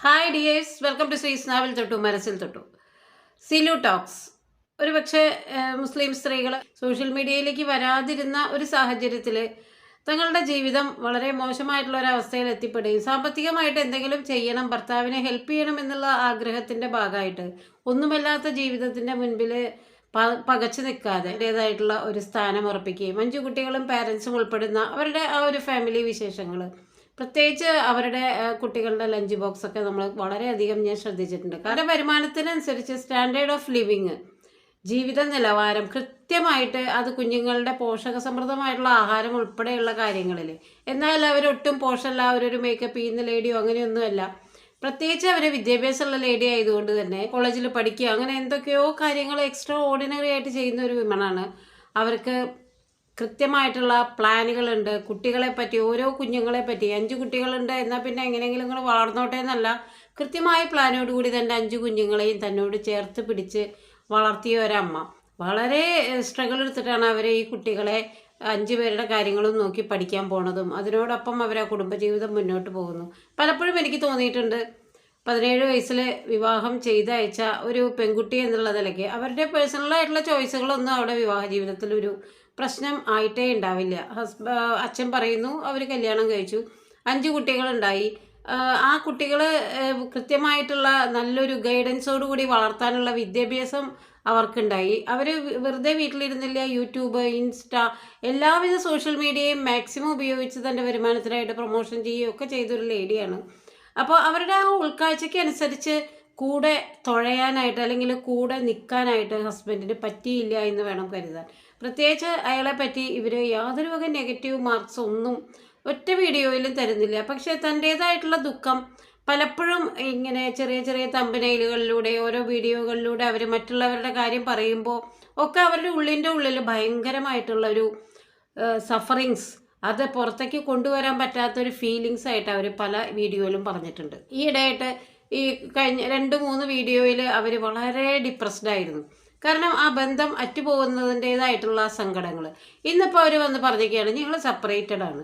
Hi dears, welcome to ശ്രീസ് നാവിൽ തൊട്ടു മനസ്സിൽ തൊട്ടു സിലു ടോക്സ്. ഒരു പക്ഷേ മുസ്ലിം സ്ത്രീകൾ സോഷ്യൽ മീഡിയയിലേക്ക് വരാതിരുന്ന ഒരു സാഹചര്യത്തിൽ തങ്ങളുടെ ജീവിതം വളരെ മോശമായിട്ടുള്ള ഒരു അവസ്ഥയിൽ എത്തിപ്പെടുകയും സാമ്പത്തികമായിട്ട് എന്തെങ്കിലും ചെയ്യണം, ഭർത്താവിനെ ഹെൽപ്പ് ചെയ്യണം എന്നുള്ള ആഗ്രഹത്തിൻ്റെ ഭാഗമായിട്ട് ഒന്നുമല്ലാത്ത ജീവിതത്തിൻ്റെ മുൻപിൽ പകച്ചു നിൽക്കാതെ അതിൻ്റേതായിട്ടുള്ള ഒരു സ്ഥാനം ഉറപ്പിക്കുകയും 5 കുട്ടികളും പാരൻസും ഉൾപ്പെടുന്ന അവരുടെ ആ ഒരു ഫാമിലി വിശേഷങ്ങൾ, പ്രത്യേകിച്ച് അവരുടെ കുട്ടികളുടെ ലഞ്ച് ബോക്സ് ഒക്കെ നമ്മൾ വളരെയധികം ഞാൻ ശ്രദ്ധിച്ചിട്ടുണ്ട്. കാരണം വരുമാനത്തിനനുസരിച്ച് സ്റ്റാൻഡേർഡ് ഓഫ് ലിവിങ്, ജീവിത നിലവാരം കൃത്യമായിട്ട് അത് കുഞ്ഞുങ്ങളുടെ പോഷകസമൃദ്ധമായിട്ടുള്ള ആഹാരം ഉൾപ്പെടെയുള്ള കാര്യങ്ങളിൽ. എന്നാൽ അവരൊട്ടും പോഷല്ല, അവരൊരു മേക്കപ്പ് ചെയ്യുന്ന ലേഡിയോ അങ്ങനെയൊന്നുമല്ല. പ്രത്യേകിച്ച് അവർ വിദ്യാഭ്യാസമുള്ള ലേഡി ആയതുകൊണ്ട് തന്നെ കോളേജിൽ പഠിക്കുക അങ്ങനെ എന്തൊക്കെയോ കാര്യങ്ങൾ എക്സ്ട്രാ ഓർഡിനറി ആയിട്ട് ചെയ്യുന്ന ഒരു വിമണാണ്. അവർക്ക് കൃത്യമായിട്ടുള്ള പ്ലാനുകളുണ്ട്. കുട്ടികളെ പറ്റി, ഓരോ കുഞ്ഞുങ്ങളെ പറ്റി 5 കുട്ടികളുണ്ട് എന്നാൽ പിന്നെ എങ്ങനെയെങ്കിലും നിങ്ങൾ വളർന്നോട്ടെ എന്നല്ല, കൃത്യമായ പ്ലാനോടുകൂടി തന്നെ 5 കുഞ്ഞുങ്ങളെയും തന്നോട് ചേർത്ത് പിടിച്ച് വളർത്തിയ ഒരമ്മ വളരെ സ്ട്രഗിൾ എടുത്തിട്ടാണ് അവരെ ഈ കുട്ടികളെ 5 പേരുടെ കാര്യങ്ങളും നോക്കി പഠിക്കാൻ പോണതും അതിനോടൊപ്പം അവരെ കുടുംബജീവിതം മുന്നോട്ട് പോകുന്നു. പലപ്പോഴും എനിക്ക് തോന്നിയിട്ടുണ്ട് 17 വയസ്സിൽ വിവാഹം ചെയ്തയച്ച ഒരു പെൺകുട്ടി എന്നുള്ള നിലയ്ക്ക് അവരുടെ പേഴ്സണലായിട്ടുള്ള ചോയ്സുകളൊന്നും അവിടെ വിവാഹ ജീവിതത്തിൽ ഒരു പ്രശ്നം ആയിട്ടേ ഉണ്ടാവില്ല. അച്ഛൻ പറയുന്നു അവർ കല്യാണം കഴിച്ചു, 5 കുട്ടികളുണ്ടായി. ആ കുട്ടികൾ കൃത്യമായിട്ടുള്ള നല്ലൊരു ഗൈഡൻസോടുകൂടി വളർത്താനുള്ള വിദ്യാഭ്യാസം അവർക്കുണ്ടായി. അവർ വെറുതെ വീട്ടിലിരുന്നില്ല, യൂട്യൂബ്, ഇൻസ്റ്റ, എല്ലാവിധ സോഷ്യൽ മീഡിയയും മാക്സിമം ഉപയോഗിച്ച് തൻ്റെ വരുമാനത്തിനായിട്ട് പ്രൊമോഷൻ ചെയ്യുകയൊക്കെ ചെയ്തൊരു ലേഡിയാണ്. അപ്പോൾ അവരുടെ ആ ഉൾക്കാഴ്ചയ്ക്ക് അനുസരിച്ച് കൂടെ തുഴയാനായിട്ട് അല്ലെങ്കിൽ കൂടെ നിൽക്കാനായിട്ട് ഹസ്ബൻഡിന് പറ്റിയില്ല എന്ന് വേണം കരുതാൻ. പ്രത്യേകിച്ച് അയാളെ പറ്റി ഇവർ യാതൊരു വക നെഗറ്റീവ് മാർക്സ് ഒന്നും ഒറ്റ വീഡിയോയിലും തരുന്നില്ല. പക്ഷേ തൻ്റേതായിട്ടുള്ള ദുഃഖം പലപ്പോഴും ഇങ്ങനെ ചെറിയ ചെറിയ തമ്പനയിലുകളിലൂടെ ഓരോ വീഡിയോകളിലൂടെ അവർ മറ്റുള്ളവരുടെ കാര്യം പറയുമ്പോൾ ഒക്കെ അവരുടെ ഉള്ളിൽ ഭയങ്കരമായിട്ടുള്ളൊരു സഫറിങ്സ്, അത് പുറത്തേക്ക് കൊണ്ടുവരാൻ പറ്റാത്തൊരു ഫീലിങ്സ് ആയിട്ട് അവർ പല വീഡിയോയിലും പറഞ്ഞിട്ടുണ്ട്. ഈയിടെയായിട്ട് ഈ കഴിഞ്ഞ 2-3 വീഡിയോയിൽ അവർ വളരെ ഡിപ്രസ്ഡ് ആയിരുന്നു. കാരണം ആ ബന്ധം അറ്റുപോകുന്നതിൻ്റേതായിട്ടുള്ള സങ്കടങ്ങൾ. ഇന്നിപ്പോൾ അവർ വന്ന് പറഞ്ഞിരിക്കുകയാണ് ഞങ്ങൾ സെപ്പറേറ്റഡ് ആണ്,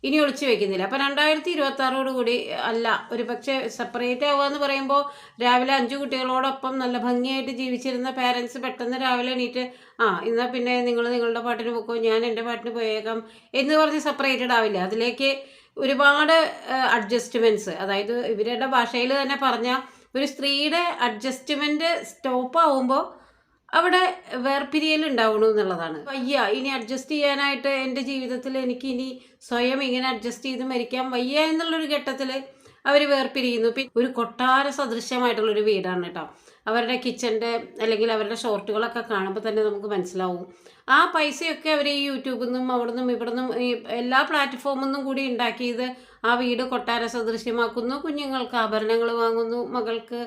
ഇനി ഒളിച്ചു വെക്കുന്നില്ല. അപ്പോൾ 2026 കൂടി അല്ല, ഒരു പക്ഷേ സെപ്പറേറ്റ് ആവുക എന്ന് പറയുമ്പോൾ രാവിലെ 5 കുട്ടികളോടൊപ്പം നല്ല ഭംഗിയായിട്ട് ജീവിച്ചിരുന്ന പാരൻസ് പെട്ടെന്ന് രാവിലെ എണീറ്റ് എന്നാൽ പിന്നെ നിങ്ങൾ നിങ്ങളുടെ പാട്ടിന് പോക്കോ, ഞാൻ എൻ്റെ പാട്ടിന് പോയേക്കാം എന്ന് പറഞ്ഞ് സെപ്പറേറ്റഡ് ആവില്ല. അതിലേക്ക് ഒരുപാട് അഡ്ജസ്റ്റ്മെൻറ്റ്സ്, അതായത് ഇവരുടെ ഭാഷയിൽ തന്നെ പറഞ്ഞാൽ ഒരു സ്ത്രീയുടെ അഡ്ജസ്റ്റ്മെൻറ്റ് സ്റ്റോപ്പ് ആവുമ്പോൾ അവിടെ വേർപിരിയൽ ഉണ്ടാവണു എന്നുള്ളതാണ്. വയ്യ ഇനി അഡ്ജസ്റ്റ് ചെയ്യാനായിട്ട്, എൻ്റെ ജീവിതത്തിൽ എനിക്ക് ഇനി സ്വയം ഇങ്ങനെ അഡ്ജസ്റ്റ് ചെയ്ത് മരിക്കാൻ വയ്യ എന്നുള്ളൊരു ഘട്ടത്തിൽ അവർ വേർപിരിയുന്നു. പിന്നെ ഒരു കൊട്ടാര സദൃശ്യമായിട്ടുള്ളൊരു വീടാണ് കേട്ടോ. അവരുടെ കിച്ചൻ്റെ അല്ലെങ്കിൽ അവരുടെ ഷോർട്ടുകളൊക്കെ കാണുമ്പോൾ തന്നെ നമുക്ക് മനസ്സിലാവും. ആ പൈസയൊക്കെ അവർ ഈ യൂട്യൂബിൽ നിന്നും അവിടെ നിന്നും ഇവിടെ നിന്നും ഈ എല്ലാ പ്ലാറ്റ്ഫോമിൽ നിന്നും കൂടി ഉണ്ടാക്കിയത് ആ വീട് കൊട്ടാര സദൃശ്യമാക്കുന്നു. കുഞ്ഞുങ്ങൾക്ക് ആഭരണങ്ങൾ വാങ്ങുന്നു, മകൾക്ക്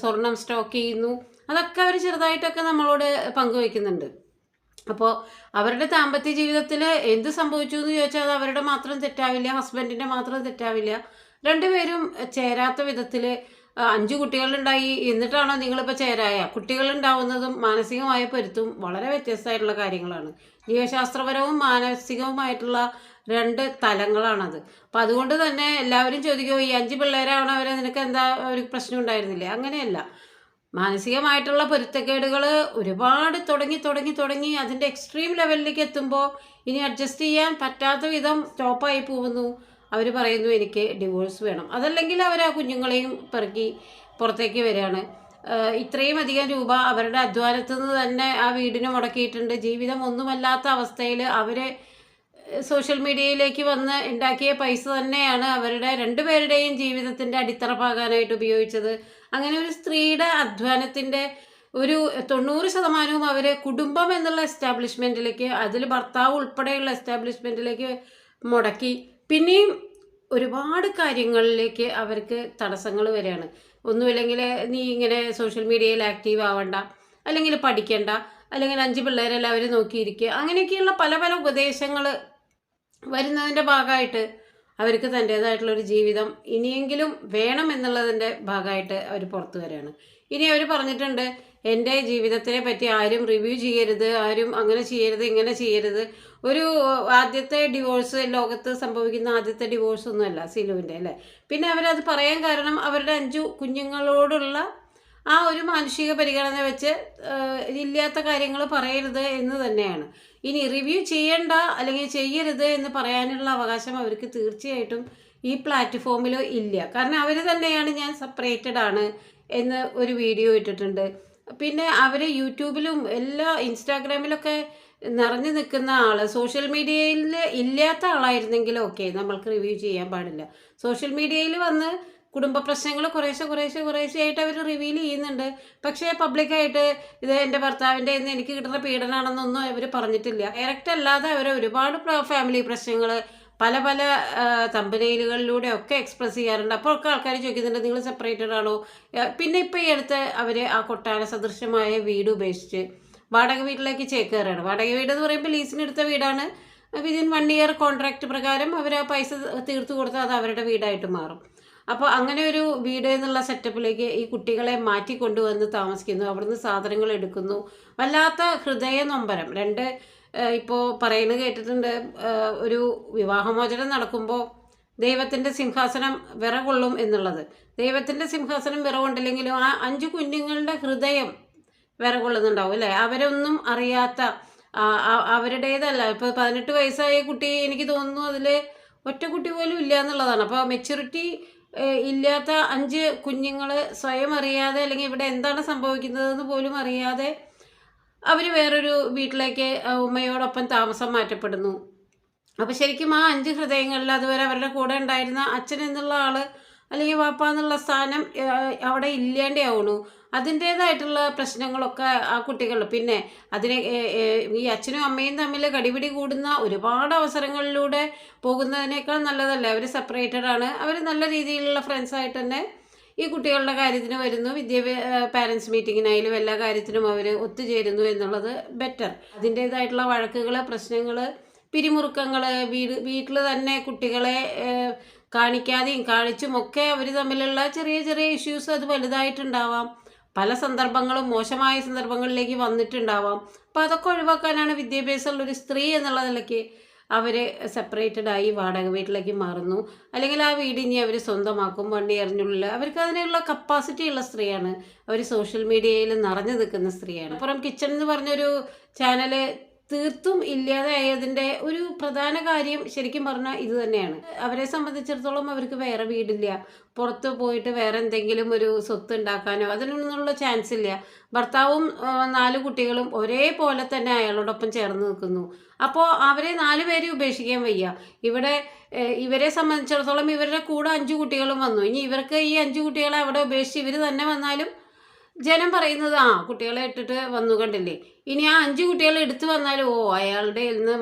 സ്വർണം സ്റ്റോക്ക് ചെയ്യുന്നു. അതൊക്കെ അവർ ചെറുതായിട്ടൊക്കെ നമ്മളോട് പങ്കുവയ്ക്കുന്നുണ്ട്. അപ്പോൾ അവരുടെ ദാമ്പത്യ ജീവിതത്തിൽ എന്ത് സംഭവിച്ചു എന്ന് ചോദിച്ചാൽ അത് അവരുടെ മാത്രം തെറ്റാവില്ല, ഹസ്ബൻഡിൻ്റെ മാത്രം തെറ്റാവില്ല. രണ്ടുപേരും ചേരാത്ത വിധത്തിൽ 5 കുട്ടികളുണ്ടായി. എന്നിട്ടാണോ നിങ്ങളിപ്പോൾ ചേരായ? കുട്ടികളുണ്ടാവുന്നതും മാനസികമായ പൊരുത്തും വളരെ വ്യത്യസ്തമായിട്ടുള്ള കാര്യങ്ങളാണ്. ജീവശാസ്ത്രപരവും മാനസികവുമായിട്ടുള്ള 2 തലങ്ങളാണത്. അപ്പം അതുകൊണ്ട് തന്നെ എല്ലാവരും ചോദിക്കുമോ ഈ 5 പിള്ളേരാവണവരെ നിനക്ക് എന്താ ഒരു പ്രശ്നം ഉണ്ടായിരുന്നില്ലേ? അങ്ങനെയല്ല. മാനസികമായിട്ടുള്ള പൊരുത്തക്കേടുകൾ ഒരുപാട് തുടങ്ങി അതിൻ്റെ എക്സ്ട്രീം ലെവലിലേക്ക് എത്തുമ്പോൾ ഇനി അഡ്ജസ്റ്റ് ചെയ്യാൻ പറ്റാത്ത വിധം സ്റ്റോപ്പായി പോകുന്നു. അവർ പറയുന്നു എനിക്ക് ഡിവോഴ്സ് വേണം. അതല്ലെങ്കിൽ അവർ ആ കുഞ്ഞുങ്ങളെയും പെറുക്കി പുറത്തേക്ക് വരികയാണ്. ഇത്രയും അധികം രൂപ അവരുടെ അധ്വാനത്തിൽ നിന്ന് തന്നെ ആ വീടിന് മുടക്കിയിട്ടുണ്ട്. ജീവിതം ഒന്നുമല്ലാത്ത അവസ്ഥയിൽ അവർ സോഷ്യൽ മീഡിയയിലേക്ക് വന്ന് ഉണ്ടാക്കിയ പൈസ തന്നെയാണ് അവരുടെ 2 പേരുടെയും ജീവിതത്തിൻ്റെ അടിത്തറ പാകാനായിട്ട് ഉപയോഗിച്ചത്. അങ്ങനെ ഒരു സ്ത്രീയുടെ അധ്വാനത്തിൻ്റെ ഒരു 90% അവർ കുടുംബം എന്നുള്ള എസ്റ്റാബ്ലിഷ്മെൻറ്റിലേക്ക്, അതിൽ ഭർത്താവ് ഉൾപ്പെടെയുള്ള എസ്റ്റാബ്ലിഷ്മെൻറ്റിലേക്ക് മുടക്കി. പിന്നെയും ഒരുപാട് കാര്യങ്ങളിലേക്ക് അവർക്ക് തടസ്സങ്ങൾ വരികയാണ്. ഒന്നുമില്ലെങ്കിൽ നീ ഇങ്ങനെ സോഷ്യൽ മീഡിയയിൽ ആക്റ്റീവ് ആവണ്ട, അല്ലെങ്കിൽ പഠിക്കണ്ട, അല്ലെങ്കിൽ 5 പിള്ളേരെല്ലാവരും നോക്കിയിരിക്കുക, അങ്ങനെയൊക്കെയുള്ള പല ഉപദേശങ്ങൾ വരുന്നതിൻ്റെ ഭാഗമായിട്ട് അവർക്ക് തൻ്റേതായിട്ടുള്ളൊരു ജീവിതം ഇനിയെങ്കിലും വേണം എന്നുള്ളതിൻ്റെ ഭാഗമായിട്ട് അവർ പുറത്തു വരികയാണ്. ഇനി അവർ പറഞ്ഞിട്ടുണ്ട്, എൻ്റെ ജീവിതത്തിനെ പറ്റി ആരും റിവ്യൂ ചെയ്യരുത്, ആരും അങ്ങനെ ചെയ്യരുത്, ഇങ്ങനെ ചെയ്യരുത്. ഒരു ആദ്യത്തെ ഡിവോഴ്സ്, ലോകത്ത് സംഭവിക്കുന്ന ആദ്യത്തെ ഡിവോഴ്സ് ഒന്നുമല്ല സിലുവിൻ്റെ, അല്ലേ? പിന്നെ അവരത് പറയാൻ കാരണം അവരുടെ 5 കുഞ്ഞുങ്ങളോടുള്ള ആ ഒരു മാനുഷിക പരിഗണന വെച്ച് ഇല്ലാത്ത കാര്യങ്ങൾ പറയരുത് എന്ന് തന്നെയാണ്. ഇനി റിവ്യൂ ചെയ്യണ്ട അല്ലെങ്കിൽ ചെയ്യരുത് എന്ന് പറയാനുള്ള അവകാശം അവർക്ക് തീർച്ചയായിട്ടും ഈ പ്ലാറ്റ്ഫോമിൽ ഇല്ല. കാരണം അവർ തന്നെയാണ് ഞാൻ സെപ്പറേറ്റഡ് ആണ് എന്ന് ഒരു വീഡിയോ ഇട്ടിട്ടുണ്ട്. പിന്നെ അവർ യൂട്യൂബിലും എല്ലാ ഇൻസ്റ്റാഗ്രാമിലൊക്കെ നിറഞ്ഞു നിൽക്കുന്ന ആൾ, സോഷ്യൽ മീഡിയയിൽ ഇല്ലാത്ത ആളായിരുന്നെങ്കിലും ഓക്കെ, നമ്മൾക്ക് റിവ്യൂ ചെയ്യാൻ പാടില്ല. സോഷ്യൽ മീഡിയയിൽ വന്ന് കുടുംബ പ്രശ്നങ്ങൾ കുറേശ്ശെ അവർ റിവീൽ ചെയ്യുന്നുണ്ട്. പക്ഷേ പബ്ലിക്കായിട്ട് ഇത് എൻ്റെ ഭർത്താവിൻ്റെ എന്ന് എനിക്ക് കിട്ടുന്ന പീഡനമാണെന്നൊന്നും അവർ പറഞ്ഞിട്ടില്ല. ഡയറക്റ്റ് അല്ലാതെ അവർ ഒരുപാട് ഫാമിലി പ്രശ്നങ്ങൾ പല തമ്പനയിലുകളിലൂടെ ഒക്കെ എക്സ്പ്രസ് ചെയ്യാറുണ്ട്. അപ്പോൾ ഒക്കെ ആൾക്കാർ ചോദിക്കുന്നുണ്ട്, നിങ്ങൾ സെപ്പറേറ്റഡ് ആണോ? പിന്നെ ഇപ്പോൾ ഈ അടുത്ത് അവർ ആ കൊട്ടാര സദൃശമായ വീട് ഉപേക്ഷിച്ച് വാടക വീട്ടിലേക്ക് ചേക്കേറുകയാണ്. വാടക വീട് എന്ന് പറയുമ്പോൾ ലീസിനെടുത്ത വീടാണ്. വിതിൻ 1 ഇയർ കോൺട്രാക്റ്റ് പ്രകാരം അവർ ആ പൈസ തീർത്തു കൊടുത്താൽ അത് അവരുടെ വീടായിട്ട് മാറും. അപ്പോൾ അങ്ങനെ ഒരു വീട് എന്നുള്ള സെറ്റപ്പിലേക്ക് ഈ കുട്ടികളെ മാറ്റി കൊണ്ടുവന്ന് താമസിക്കുന്നു. അവിടുന്ന് സാധനങ്ങൾ എടുക്കുന്നു. വല്ലാത്ത ഹൃദയ നൊമ്പരം. ഇപ്പോൾ പറയുന്നത് കേട്ടിട്ടുണ്ട്, ഒരു വിവാഹമോചനം നടക്കുമ്പോൾ ദൈവത്തിൻ്റെ സിംഹാസനം വിറകൊള്ളും എന്നുള്ളത്. ദൈവത്തിൻ്റെ സിംഹാസനം വിറകൊണ്ടില്ലെങ്കിലും ആ 5 കുഞ്ഞുങ്ങളുടെ ഹൃദയം വിറകൊള്ളുന്നുണ്ടാവും, അല്ലേ? അവരൊന്നും അറിയാത്ത, അവരുടേതല്ല. ഇപ്പോൾ 18 വയസ്സായ കുട്ടി, എനിക്ക് തോന്നുന്നു അതിൽ ഒറ്റ കുട്ടി പോലും ഇല്ല എന്നുള്ളതാണ്. അപ്പോൾ മെച്യൂരിറ്റി ഇല്ലാത്ത 5 കുഞ്ഞുങ്ങൾ സ്വയം അറിയാതെ, അല്ലെങ്കിൽ ഇവിടെ എന്താണ് സംഭവിക്കുന്നതെന്ന് പോലും അറിയാതെ അവർ വേറൊരു വീട്ടിലേക്ക് ഉമ്മയോടൊപ്പം താമസം മാറ്റപ്പെടുന്നു. അപ്പോൾ ശരിക്കും ആ 5 ഹൃദയങ്ങളിൽ അതുവരെ അവരുടെ കൂടെ ഉണ്ടായിരുന്ന അച്ഛൻ എന്നുള്ള ആൾ അല്ലെങ്കിൽ വാപ്പ എന്നുള്ള സ്ഥാനം അവിടെ ഇല്ലാണ്ടാവുന്നു. അതിൻ്റേതായിട്ടുള്ള പ്രശ്നങ്ങളൊക്കെ ആ കുട്ടികൾ, പിന്നെ അതിനെ ഈ അച്ഛനും അമ്മയും തമ്മിൽ കടിപിടി കൂടുന്ന ഒരുപാട് അവസരങ്ങളിലൂടെ പോകുന്നതിനേക്കാൾ നല്ലതല്ലേ അവർ സെപ്പറേറ്റഡ് ആണ്. അവർ നല്ല രീതിയിലുള്ള ഫ്രണ്ട്സായിട്ട് തന്നെ ഈ കുട്ടികളുടെ കാര്യത്തിന് വരുന്നു. പാരൻസ് മീറ്റിങ്ങിനായാലും എല്ലാ കാര്യത്തിനും അവർ ഒത്തുചേരുന്നു എന്നുള്ളത് ബെറ്റർ. അതിൻ്റേതായിട്ടുള്ള വഴക്കുകൾ, പ്രശ്നങ്ങൾ, പിരിമുറുക്കങ്ങൾ, വീട്ടിൽ തന്നെ കുട്ടികളെ കാണിക്കാതെയും കാണിച്ചുമൊക്കെ അവർ തമ്മിലുള്ള ചെറിയ ഇഷ്യൂസ് അത് വലുതായിട്ടുണ്ടാവാം. പല സന്ദർഭങ്ങളും മോശമായ സന്ദർഭങ്ങളിലേക്ക് വന്നിട്ടുണ്ടാവാം. അപ്പോൾ അതൊക്കെ ഒഴിവാക്കാനാണ് വിദ്യാഭ്യാസമുള്ളൊരു സ്ത്രീ എന്നുള്ള നിലയ്ക്ക് അവർ സെപ്പറേറ്റഡായി വാടക വീട്ടിലേക്ക് മാറുന്നു. അല്ലെങ്കിൽ ആ വീട് ഇനി അവർ സ്വന്തമാക്കും 1 ഇയറിനുള്ളിൽ. അവർക്ക് അതിനുള്ള കപ്പാസിറ്റി ഉള്ള സ്ത്രീയാണ്. അവർ സോഷ്യൽ മീഡിയയിൽ നിറഞ്ഞു നിൽക്കുന്ന സ്ത്രീയാണ്. അപ്പുറം കിച്ചൺ എന്ന് പറഞ്ഞൊരു ചാനൽ തീർത്തും ഇല്ലാതായതിൻ്റെ ഒരു പ്രധാന കാര്യം ശരിക്കും പറഞ്ഞാൽ ഇത് തന്നെയാണ്. അവരെ സംബന്ധിച്ചിടത്തോളം അവർക്ക് വേറെ വീടില്ല, പുറത്ത് പോയിട്ട് വേറെ എന്തെങ്കിലും ഒരു സ്വത്ത് ഉണ്ടാക്കാനോ അതിനൊന്നുള്ള ചാൻസ് ഇല്ല. ഭർത്താവും 4 കുട്ടികളും ഒരേപോലെ തന്നെ അയാളോടൊപ്പം ചേർന്ന് നിൽക്കുന്നു. അപ്പോൾ അവരെ 4 പേരെ ഉപേക്ഷിക്കാൻ വയ്യ. ഇവരെ സംബന്ധിച്ചിടത്തോളം ഇവരുടെ കൂടെ 5 കുട്ടികളും വന്നു. ഇനി ഇവർക്ക് ഈ 5 കുട്ടികളെ അവിടെ ഉപേക്ഷിച്ച് ഇവർ തന്നെ വന്നാലും ജനം പറയുന്നത് കുട്ടികളെ ഇട്ടിട്ട് വന്നു കണ്ടില്ലേ. ഇനി ആ 5 കുട്ടികളെ എടുത്തു വന്നാലും അയാളുടെ നിന്ന്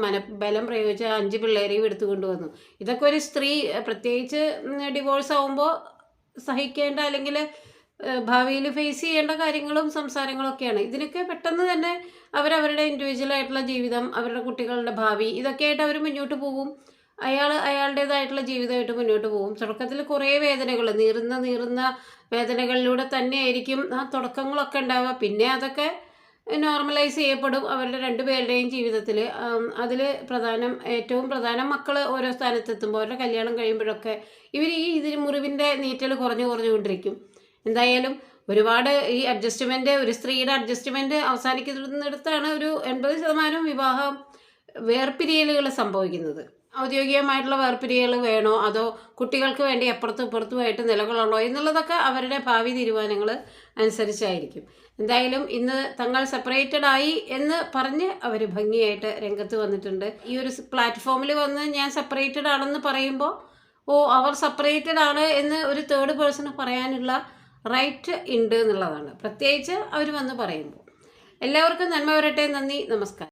ബലം പ്രയോഗിച്ച് 5 പിള്ളേരെയും എടുത്തു കൊണ്ടുവന്നു. ഇതൊക്കെ ഒരു സ്ത്രീ, പ്രത്യേകിച്ച് ഡിവോഴ്സ് ആവുമ്പോൾ സഹിക്കേണ്ട അല്ലെങ്കിൽ ഭാവിയിൽ ഫേസ് ചെയ്യേണ്ട കാര്യങ്ങളും സംസാരങ്ങളൊക്കെയാണ്. ഇതിനൊക്കെ പെട്ടെന്ന് തന്നെ അവരവരുടെ ഇൻഡിവിജ്വലായിട്ടുള്ള ജീവിതം, അവരുടെ കുട്ടികളുടെ ഭാവി, ഇതൊക്കെയായിട്ട് അവർ മുന്നോട്ട് പോകും. അയാളുടേതായിട്ടുള്ള ജീവിതമായിട്ട് മുന്നോട്ട് പോകും. തുടക്കത്തിൽ കുറേ വേദനകൾ, നീറുന്ന വേദനകളിലൂടെ തന്നെയായിരിക്കും ആ തുടക്കങ്ങളൊക്കെ ഉണ്ടാവുക. പിന്നെ അതൊക്കെ നോർമലൈസ് ചെയ്യപ്പെടും അവരുടെ 2 പേരുടെയും ജീവിതത്തിൽ. അതിൽ ഏറ്റവും പ്രധാനം മക്കൾ ഓരോ സ്ഥാനത്തെത്തുമ്പോൾ, അവരുടെ കല്യാണം കഴിയുമ്പോഴൊക്കെ ഇതിന് മുറിവിൻ്റെ നീറ്റൽ കുറഞ്ഞുകൊണ്ടിരിക്കും. എന്തായാലും ഒരുപാട് ഈ അഡ്ജസ്റ്റ്മെൻറ്റ്, ഒരു സ്ത്രീയുടെ അഡ്ജസ്റ്റ്മെൻറ്റ് അവസാനിക്കുന്നിടത്താണ് ഒരു 80% വിവാഹം വേർപിരിയലുകൾ സംഭവിക്കുന്നത്. ഔദ്യോഗികമായിട്ടുള്ള വേർപിരിയൽ വേണോ, അതോ കുട്ടികൾക്ക് വേണ്ടി അപ്പുറത്തും ഇപ്പുറത്തുമായിട്ട് നിലകൊള്ളണോ എന്നുള്ളതൊക്കെ അവരുടെ ഭാവി തീരുമാനങ്ങൾ അനുസരിച്ചായിരിക്കും. എന്തായാലും ഇന്ന് തങ്ങൾ സെപ്പറേറ്റഡ് ആയി എന്ന് പറഞ്ഞ് അവർ ഭംഗിയായിട്ട് രംഗത്ത് വന്നിട്ടുണ്ട്. ഈ ഒരു പ്ലാറ്റ്ഫോമിൽ വന്ന് ഞാൻ സെപ്പറേറ്റഡ് ആണെന്ന് പറയുമ്പോൾ അവർ സെപ്പറേറ്റഡ് ആണ് എന്ന് ഒരു 3rd പേഴ്സണ് പറയാനുള്ള റൈറ്റ് ഉണ്ട് എന്നുള്ളതാണ്, പ്രത്യേകിച്ച് അവർ വന്ന് പറയുമ്പോൾ. എല്ലാവർക്കും നന്മ വരട്ടെ. നന്ദി, നമസ്കാരം.